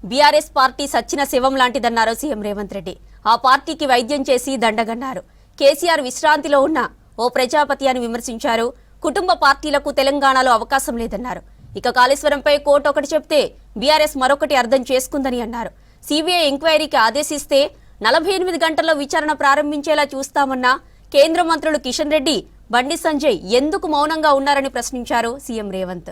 BRS party సచ్చిన శవం లాంటిదన్నారు CM Revanth Reddy. ఆ పార్టీకి వైద్యం చేసి దండగన్నారు. కేసీఆర్ విశ్రాంతిలో ఉన్న ఓ ప్రజాపతి అని విమర్శించారు. కుటుంబ పార్టీలకు తెలంగాణలో అవకాశం లేదన్నారు. ఇక కాళేశ్వరంపై కోర్టు ఒకటి చెప్తే బీఆర్ఎస్ మరొకటి అర్థం చేసుకుందని అన్నారు. సీబీఐ ఎంక్వైరీకి ఆదేశిస్తే 48 గంటల్లో విచారణ ప్రారంభించేలా చూస్తామన్న కేంద్ర మంత్రులు కిషన్ రెడ్డి, బండి సంజయ్ ఎందుకు మౌనంగా ఉన్నారని ప్రశ్నించారు సీఎం రేవంత్.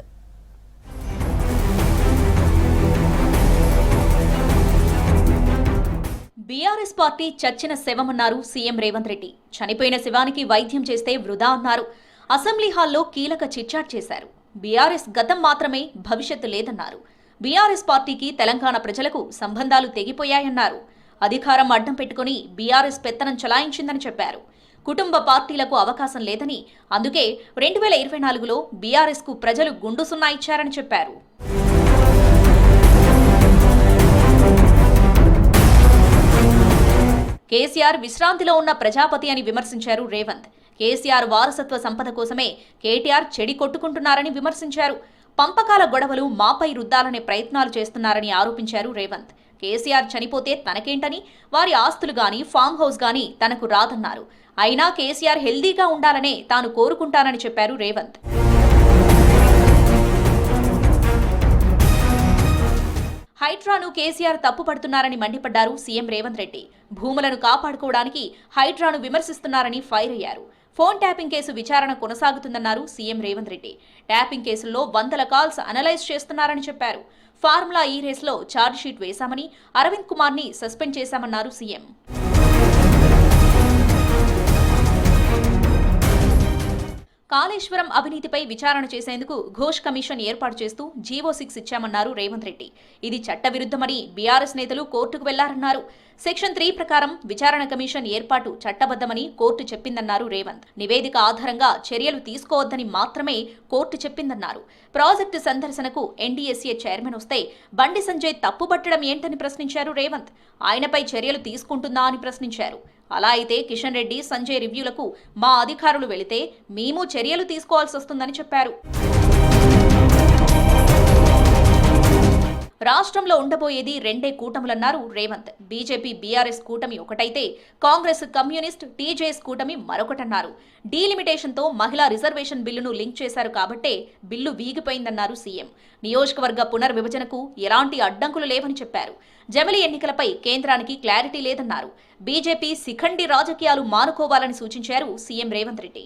బీఆర్ఎస్ పార్టీ చచ్చిన శవమన్నారు సీఎం రేవంత్ రెడ్డి. చనిపోయిన శవానికి వైద్యం చేస్తే వృధా అన్నారు. అసెంబ్లీ హాల్లో కీలక చిట్చాట్ చేశారు. బీఆర్ఎస్ గతం మాత్రమే, భవిష్యత్తు లేదన్నారు. బీఆర్ఎస్ పార్టీకి తెలంగాణ ప్రజలకు సంబంధాలు తెగిపోయాయన్నారు. అధికారం అడ్డం పెట్టుకుని బీఆర్ఎస్ పెత్తనం చలాయించిందని చెప్పారు. కుటుంబ పార్టీలకు అవకాశం లేదని, అందుకే 2024లో బీఆర్ఎస్కు ప్రజలు గుండు సున్నా ఇచ్చారని చెప్పారు. కేసీఆర్ విశ్రాంతిలో ఉన్న ప్రజాపతి అని విమర్శించారు రేవంత్. కేసీఆర్ వారసత్వ సంపద కోసమే కేటీఆర్ చెడి కొట్టుకుంటున్నారని విమర్శించారు. పంపకాల గొడవలు మాపై రుద్దాలనే ప్రయత్నాలు చేస్తున్నారని ఆరోపించారు రేవంత్. కేసీఆర్ చనిపోతే తనకేంటని, వారి ఆస్తులు గాని, ఫామ్ హౌస్ గాని తనకు రాదన్నారు. అయినా కేసీఆర్ హెల్దీగా ఉండాలనే తాను కోరుకుంటానని చెప్పారు రేవంత్. హైడ్రాను కేసీఆర్ తప్పుపడుతున్నారని మండిపడ్డారు సీఎం రేవంత్ రెడ్డి. భూములను కాపాడుకోవడానికి హైడ్రాను విమర్శిస్తున్నారని ఫైర్ అయ్యారు. ఫోన్ ట్యాపింగ్ కేసు విచారణ కొనసాగుతుందన్నారు సీఎం రేవంత్ రెడ్డి. ట్యాపింగ్ కేసుల్లో 100 కాల్స్ అనలైజ్ చేస్తున్నారని చెప్పారు. ఫార్ములా ఈ రేస్లో ఛార్జ్షీట్ వేశామని, అరవింద్ కుమార్ని సస్పెండ్ చేశామన్నారు సీఎం. కాళేశ్వరం అవినీతిపై విచారణ చేసేందుకు ఘోష్ కమిషన్ ఏర్పాటు చేస్తూ జీవో 6 ఇచ్చామన్నారు రేవంత్ రెడ్డి. ఇది చట్టవిరుద్ధమని బీఆర్ఎస్ నేతలు కోర్టుకు వెళ్లారన్నారు. సెక్షన్ 3 ప్రకారం విచారణ కమిషన్ ఏర్పాటు చట్టబద్దమని కోర్టు చెప్పిందన్నారు రేవంత్. నివేదిక ఆధారంగా చర్యలు తీసుకోవద్దని మాత్రమే కోర్టు చెప్పిందన్నారు. ప్రాజెక్టు సందర్శనకు ఎన్డీఎస్ఏ చైర్మన్ వస్తే బండి సంజయ్ తప్పుబట్టడం ఏంటని ప్రశ్నించారు రేవంత్. ఆయనపై చర్యలు తీసుకుంటుందా అని ప్రశ్నించారు. అలా అయితే కిషన్ రెడ్డి, సంజయ్ రివ్యూలకు మా అధికారులు వెళితే మేము చర్యలు తీసుకోవాల్సి వస్తుందని చెప్పారు. రాష్ట్రంలో ఉండబోయేది 2 కూటములన్నారు రేవంత్. బీజేపీ బీఆర్ఎస్ కూటమి ఒకటైతే కాంగ్రెస్, కమ్యూనిస్ట్, టీజేఎస్ కూటమి మరొకటన్నారు. డీలిమిటేషన్తో మహిళా రిజర్వేషన్ బిల్లును లింక్ చేశారు కాబట్టే బిల్లు వీగిపోయిందన్నారు సీఎం. నియోజకవర్గ పునర్విభజనకు ఎలాంటి అడ్డంకులు లేవని చెప్పారు. జమిలి ఎన్నికలపై కేంద్రానికి క్లారిటీ లేదన్నారు. బీజేపీ శిఖండి రాజకీయాలు మానుకోవాలని సూచించారు సీఎం రేవంత్ రెడ్డి.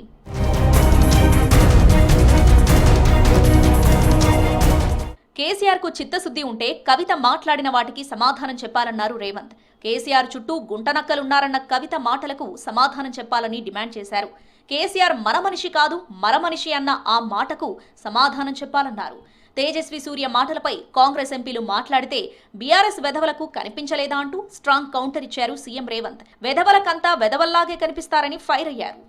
కేసీఆర్కు చిత్తశుద్ధి ఉంటే కవిత మాట్లాడిన వాటికి సమాధానం చెప్పాలన్నారు రేవంత్. కేసీఆర్ చుట్టూ గుంటనక్కలున్నారన్న కవిత మాటలకు సమాధానం చెప్పాలని డిమాండ్ చేశారు. కేసీఆర్ మన మనిషి కాదు, మరమనిషి అన్న ఆ మాటకు సమాధానం చెప్పాలన్నారు. తేజస్వి సూర్య మాటలపై కాంగ్రెస్ ఎంపీలు మాట్లాడితే బీఆర్ఎస్ వెధవలకు కనిపించలేదా అంటూ స్ట్రాంగ్ కౌంటర్ ఇచ్చారు సీఎం రేవంత్. వెధవలకంతా వెధవల్లాగే కనిపిస్తారని ఫైర్ అయ్యారు.